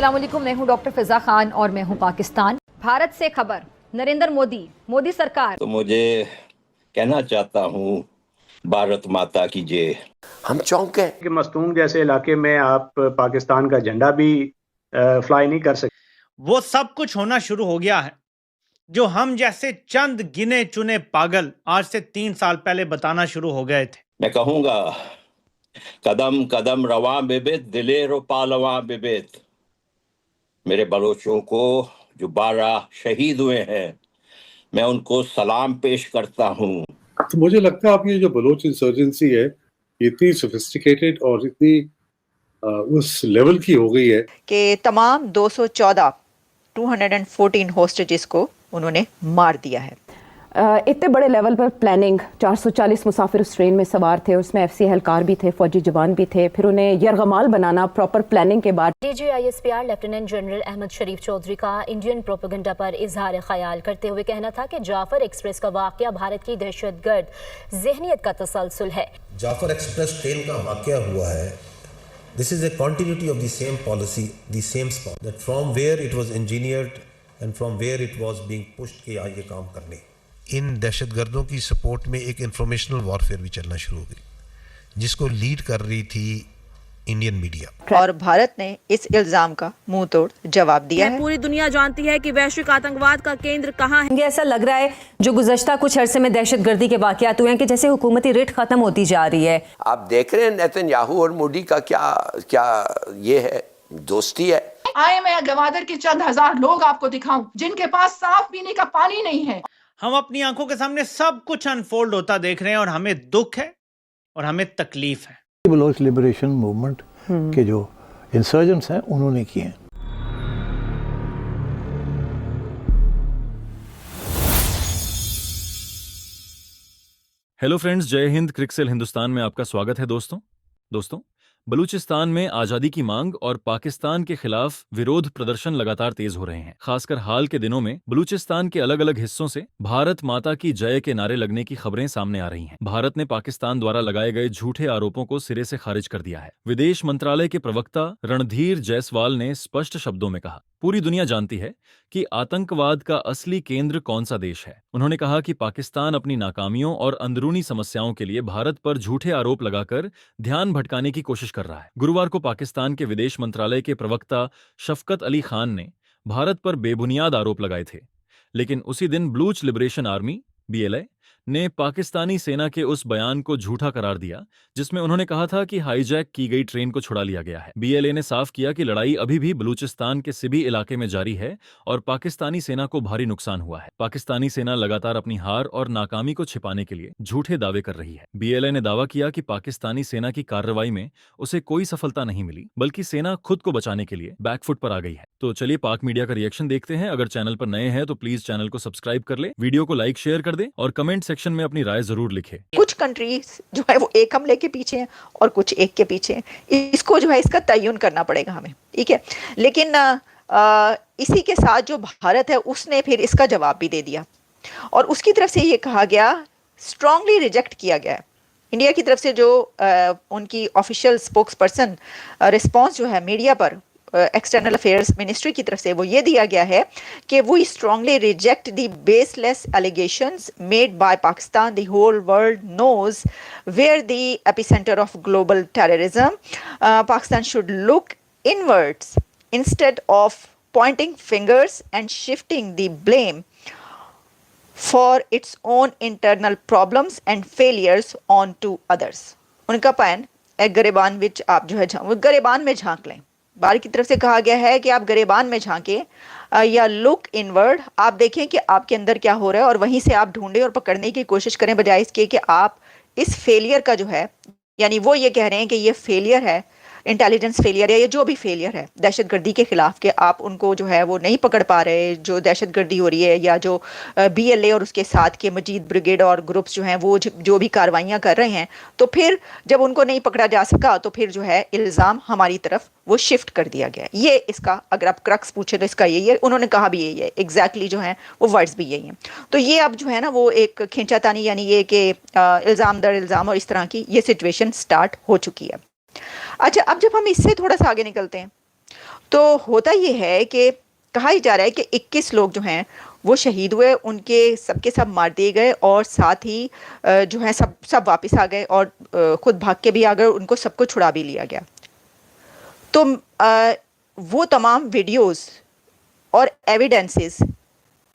السلام علیکم، میں ہوں ڈاکٹر فضا خان اور میں ہوں پاکستان۔ بھارت سے خبر، نریندر مودی سرکار تو مجھے کہنا چاہتا ہوں بھارت ماتا کی جے۔ ہم چونک گئے کہ مستونگ جیسے علاقے میں آپ پاکستان کا جھنڈا بھی فلائی نہیں کر سکتے۔ وہ سب کچھ ہونا شروع ہو گیا ہے جو ہم جیسے چند گنے چنے پاگل آج سے 3 سال پہلے بتانا شروع ہو گئے تھے۔ میں کہوں گا قدم قدم رواں ببت دلیر و پالواں ببت۔ میرے بلوچوں کو جو 12 شہید ہوئے ہیں میں ان کو سلام پیش کرتا ہوں۔ تو مجھے لگتا ہے آپ یہ جو بلوچ انسرجنسی ہے یہ اتنی سوفسٹیکیٹڈ اور اتنی اس لیول کی ہو گئی ہے کہ تمام 214 ہوسٹیجز کو انہوں نے مار دیا ہے۔ اتنے بڑے لیول پر پلاننگ، 440 مسافر اس ٹرین میں سوار تھے، اس میں FCA اہلکار بھی تھے، فوجی جوان بھی تھے، پھر انہیں یرغمال بنانا پراپر پلاننگ کے بعد۔ DGISPR لیفٹیننٹ جنرل احمد شریف چودھری کا انڈین پروپیگنڈا پر اظہار خیال کرتے ہوئے کہنا تھا کہ جعفر ایکسپریس کا واقعہ بھارت کی دہشت گرد ذہنیت کا تسلسل ہے۔ جعفر ایکسپریس ٹرین کا واقعہ ہوا ہے، this is a continuity of the same policy, the same spot, that from where it was engineered and from where it was being pushed کہ یہ کام کرنے۔ ان دہشت گردوں کی سپورٹ میں ایک انفارمیشنل وارفیئر بھی چلنا شروع ہو گئی جس کو لیڈ کر رہی تھی انڈین میڈیا، اور بھارت نے اس الزام کا منہ توڑ جواب دیا ہے۔ پوری دنیا جانتی ہے کہ ویشوک آتنکواد کا کیندر کہاں ہے۔ یہ ایسا لگ رہا ہے جو گزشتہ کچھ عرصے میں دہشت گردی کے واقعات ہوئے ہیں کہ جیسے حکومتی رٹ ختم ہوتی جا رہی ہے۔ آپ دیکھ رہے ہیں نیتن یاہو اور مودی کا کیا یہ ہے، دوستی ہے۔ آئے میں گوادر کے چند ہزار لوگ آپ کو دکھاؤں جن کے پاس صاف پینے کا پانی نہیں ہے۔ ہم اپنی آنکھوں کے سامنے سب کچھ انفولڈ ہوتا دیکھ رہے ہیں اور ہمیں دکھ ہے اور ہمیں تکلیف ہے۔ بلوچ لبریشن موومنٹ کے جو انسرجنٹس ہیں انہوں نے کیے ہیں۔ ہیلو فرینڈز، جے ہند کرکسل ہندوستان میں آپ کا سواگت ہے۔ دوستوں بلوچستان میں آزادی کی مانگ اور پاکستان کے خلاف ورودھ پردرشن لگاتار تیز ہو رہے ہیں۔ خاص کر حال کے دنوں میں بلوچستان کے الگ الگ حصوں سے بھارت ماتا کی جے کے نعرے لگنے کی خبریں سامنے آ رہی ہیں۔ بھارت نے پاکستان دوارا لگائے گئے جھوٹے آروپوں کو سرے سے خارج کر دیا ہے۔ ودیش منترالے کے پروکتا رندھیر جیسوال نے اسپشٹ شبدوں میں کہا، پوری دنیا جانتی ہے کہ آتنکواد کا اصلی کیندر کون سا دیش ہے۔ انہوں نے کہا کہ پاکستان اپنی ناکامیوں اور اندرونی سمسیاؤں کے لیے بھارت پر جھوٹے آروپ لگا کر دھیان بھٹکانے کی کوشش کر رہا ہے۔ گرووار کو پاکستان کے ودیش منترالے کے پروکتا شفقت علی خان نے بھارت پر بے بنیاد آروپ لگائے تھے، لیکن اسی دن بلوچ لبریشن آرمی BLA نے پاکستانی سینا کے اس بیان کو جھوٹا قرار دیا جس میں انہوں نے کہا تھا کہ ہائی جیک کی گئی ٹرین کو چھڑا لیا گیا ہے۔ BLA نے صاف کیا کہ لڑائی ابھی بھی بلوچستان کے سبی علاقے میں جاری ہے اور پاکستانی سینا کو بھاری نقصان ہوا ہے۔ پاکستانی سینا لگاتار اپنی ہار اور ناکامی کو چھپانے کے لیے جھوٹے دعوے کر رہی ہے۔ BLA نے دعویٰ کیا کہ پاکستانی سینا کی کارروائی میں اسے کوئی سفلتا نہیں ملی، بلکہ سینا خود کو بچانے کے لیے بیک فٹ پر آ گئی ہے۔ تو چلیے پاک میڈیا کا ریئیکشن دیکھتے ہیں۔ اگر چینل پر نئے ہیں تو پلیز چینل کو سبسکرائب کر لیں، ویڈیو کو لائک شیئر کر دیں اور کمنٹ سیکشن میں اپنی رائے ضرور لکھیں۔ کچھ کنٹریز جو ہے وہ ایک حملے کے پیچھے ہیں اور کچھ ایک کے پیچھے ہیں، اس کو جو ہے اس کا تعین کرنا پڑے گا ہمیں، ٹھیک ہے۔ لیکن اسی کے ساتھ جو بھارت ہے اس نے پھر اس کا جواب بھی دے دیا اور اس کی طرف سے یہ کہا گیا، اسٹرانگلی ریجیکٹ کیا گیا ہے انڈیا کی طرف سے، جو ان کی آفیشیل اسپوکس پرسن رسپانس جو ہے میڈیا پر ایکسٹرنل افیئرز منسٹری کی طرف سے وہ یہ دیا گیا ہے کہ we strongly reject the baseless allegations made by Pakistan, the whole world knows where the epicentre of global terrorism, Pakistan should look inwards instead of pointing fingers and shifting the blame for its own internal problems and failures on to others. ان کا پین ایک گریبان وچ آپ جو ہے گریبان میں جھانک لیں۔ بار کی طرف سے کہا گیا ہے کہ آپ گریبان میں جھانکیں یا لک انورڈ، آپ دیکھیں کہ آپ کے اندر کیا ہو رہا ہے اور وہیں سے آپ ڈھونڈیں اور پکڑنے کی کوشش کریں، بجائے اس کے کہ آپ اس فیلئر کا جو ہے، یعنی وہ یہ کہہ رہے ہیں کہ یہ فیلئر ہے، انٹیلیجنس فیلئر ہے یا جو بھی فیلئر ہے دہشت گردی کے خلاف، کہ آپ ان کو جو ہے وہ نہیں پکڑ پا رہے، جو دہشت گردی ہو رہی ہے یا جو BLA اور اس کے ساتھ کے مجید بریگیڈ اور گروپس جو ہیں وہ جو بھی کاروائیاں کر رہے ہیں، تو پھر جب ان کو نہیں پکڑا جا سکا تو پھر جو ہے الزام ہماری طرف وہ شفٹ کر دیا گیا۔ یہ اس کا اگر آپ کرکس پوچھیں تو اس کا یہی ہے، انہوں نے کہا بھی یہی ہے، ایگزیکٹلی جو ہے وہ ورڈز بھی یہی ہیں۔ تو یہ اب جو ہے نا وہ ایک کھینچا تانی، یعنی یہ کہ الزام در الزام اور اس طرح کی یہ سچویشن سٹارٹ ہو چکی ہے۔ اچھا، اب جب ہم اس سے تھوڑا سا آگے نکلتے ہیں تو ہوتا یہ ہے کہ کہا ہی جا رہا ہے کہ 21 لوگ جو ہیں وہ شہید ہوئے, ان کے سب مار دیے گئے, اور ساتھ ہی جو ہیں سب واپس آ گئے, اور خود بھاگ کے بھی آ گئے, ان کو سب کو چھڑا بھی لیا گیا. تو وہ تمام ویڈیوز اور ایویڈنسز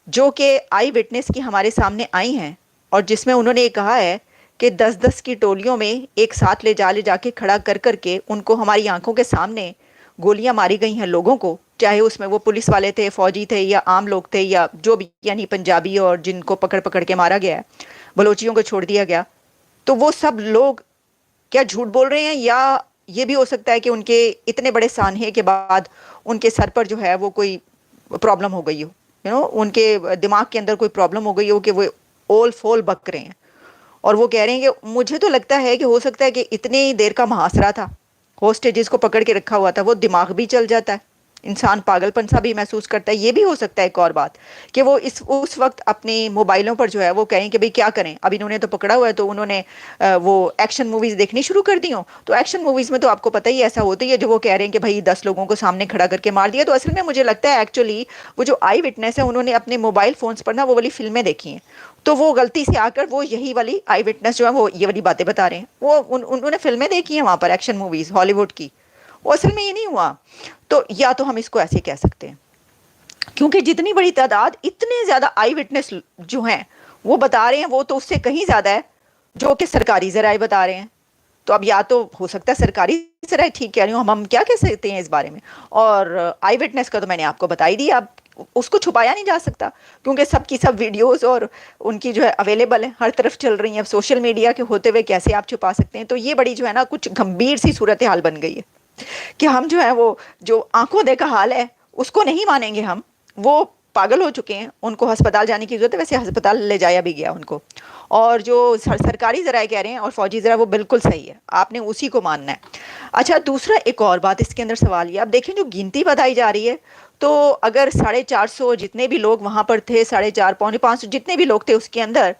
جو کہ آئی وٹنس کی ہمارے سامنے آئی ہیں, اور جس میں انہوں نے یہ کہا ہے کہ 10-10 کی ٹولیوں میں ایک ساتھ لے جا کے کھڑا کر کے ان کو ہماری آنکھوں کے سامنے گولیاں ماری گئی ہیں لوگوں کو, چاہے اس میں وہ پولیس والے تھے, فوجی تھے, یا عام لوگ تھے, یا جو بھی, یعنی پنجابی, اور جن کو پکڑ کے مارا گیا ہے, بلوچیوں کو چھوڑ دیا گیا. تو وہ سب لوگ کیا جھوٹ بول رہے ہیں, یا یہ بھی ہو سکتا ہے کہ ان کے اتنے بڑے سانحے کے بعد ان کے سر پر جو ہے وہ کوئی پرابلم ہو گئی ہو, ان کے دماغ کے اندر کوئی پرابلم ہو گئی ہو کہ وہ اول فول بک رہے ہیں, اور وہ کہہ رہے ہیں کہ مجھے تو لگتا ہے کہ ہو سکتا ہے کہ اتنی دیر کا محاصرہ تھا, ہوسٹیجز کو پکڑ کے رکھا ہوا تھا, وہ دماغ بھی چل جاتا ہے, انسان پاگل پن سا بھی محسوس کرتا ہے. یہ بھی ہو سکتا ہے ایک اور بات کہ وہ اس وقت اپنی موبائلوں پر جو ہے وہ کہیں کہ بھئی کیا کریں, اب انہوں نے تو پکڑا ہوا ہے, تو انہوں نے وہ ایکشن موویز دیکھنی شروع کر دی ہوں. تو ایکشن موویز میں تو آپ کو پتہ ہی ایسا ہوتا ہی ہے, جو وہ کہہ رہے ہیں کہ بھئی 10 لوگوں کو سامنے کھڑا کر کے مار دیا. تو اصل میں مجھے لگتا ہے ایکچولی وہ جو آئی وٹنس ہے انہوں نے اپنے موبائل فونز پر نا وہ والی فلمیں دیکھی ہیں, تو وہ غلطی سے آ کر وہ یہی والی آئی وٹنس جو ہے وہ یہ والی باتیں بتا رہے ہیں. وہ انہوں نے فلمیں دیکھی ہیں وہاں پر, ایکشن موویز ہالی ووڈ کی, وہ اصل میں یہ نہیں ہوا. تو یا تو ہم اس کو ایسے کہہ سکتے ہیں, کیونکہ جتنی بڑی تعداد, اتنے زیادہ آئی وٹنس جو ہیں وہ بتا رہے ہیں, وہ تو اس سے کہیں زیادہ ہے جو کہ سرکاری ذرائع بتا رہے ہیں. تو اب یا تو ہو سکتا ہے سرکاری ذرائع ٹھیک کہہ رہی ہوں, ہم کیا کہہ سکتے ہیں اس بارے میں. اور آئی وٹنس کا تو میں نے آپ کو بتا ہی دیا, اب اس کو چھپایا نہیں جا سکتا, کیونکہ سب کی سب ویڈیوز اور ان کی جو ہے اویلیبل ہیں, ہر طرف چل رہی ہیں. اب سوشل میڈیا کے ہوتے ہوئے کیسے آپ چھپا سکتے ہیں. تو یہ بڑی جو ہے نا کچھ گمبھیر سی صورتحال بن گئی ہے کہ ہم جو ہے وہ جو آنکھوں دیکھا حال ہے اس کو نہیں مانیں گے ہم. وہ پاگل ہو چکے ہیں, ان کو ہسپتال جانے کی ضرورت ہے, ویسے ہسپتال لے جایا بھی گیا ان کو. اور جو سرکاری ذرائع کہہ رہے ہیں اور فوجی ذرائع, وہ بالکل صحیح ہے, آپ نے اسی کو ماننا ہے. اچھا, دوسرا ایک اور بات اس کے اندر سوال یہ, اب دیکھیں جو گنتی بتائی جا رہی ہے, تو اگر 450 جتنے بھی لوگ وہاں پر تھے, 450 پونے 500 جتنے بھی لوگ تھے اس کے اندر,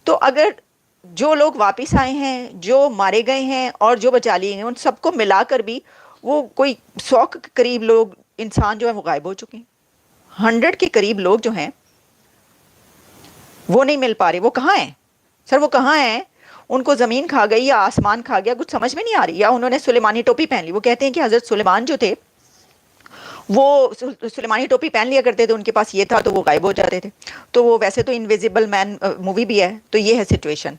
تو اگر جو لوگ واپس آئے ہیں, جو مارے گئے ہیں اور جو بچا لیے گئے, ان سب کو ملا کر بھی وہ کوئی 100 کے قریب لوگ انسان جو ہے وہ غائب ہو چکے ہیں. 100 کے قریب لوگ جو ہیں وہ نہیں مل پا رہے. وہ کہاں ہیں سر, وہ کہاں ہیں؟ ان کو زمین کھا گئی یا آسمان کھا گیا, کچھ سمجھ میں نہیں آ رہی. یا انہوں نے سلیمانی ٹوپی پہن لی. وہ کہتے ہیں کہ حضرت سلیمان جو تھے وہ سلیمانی ٹوپی پہن لیا کرتے تھے, ان کے پاس یہ تھا تو وہ غائب ہو جاتے تھے. تو وہ ویسے تو انویزیبل مین مووی بھی ہے, تو یہ ہے سچویشن.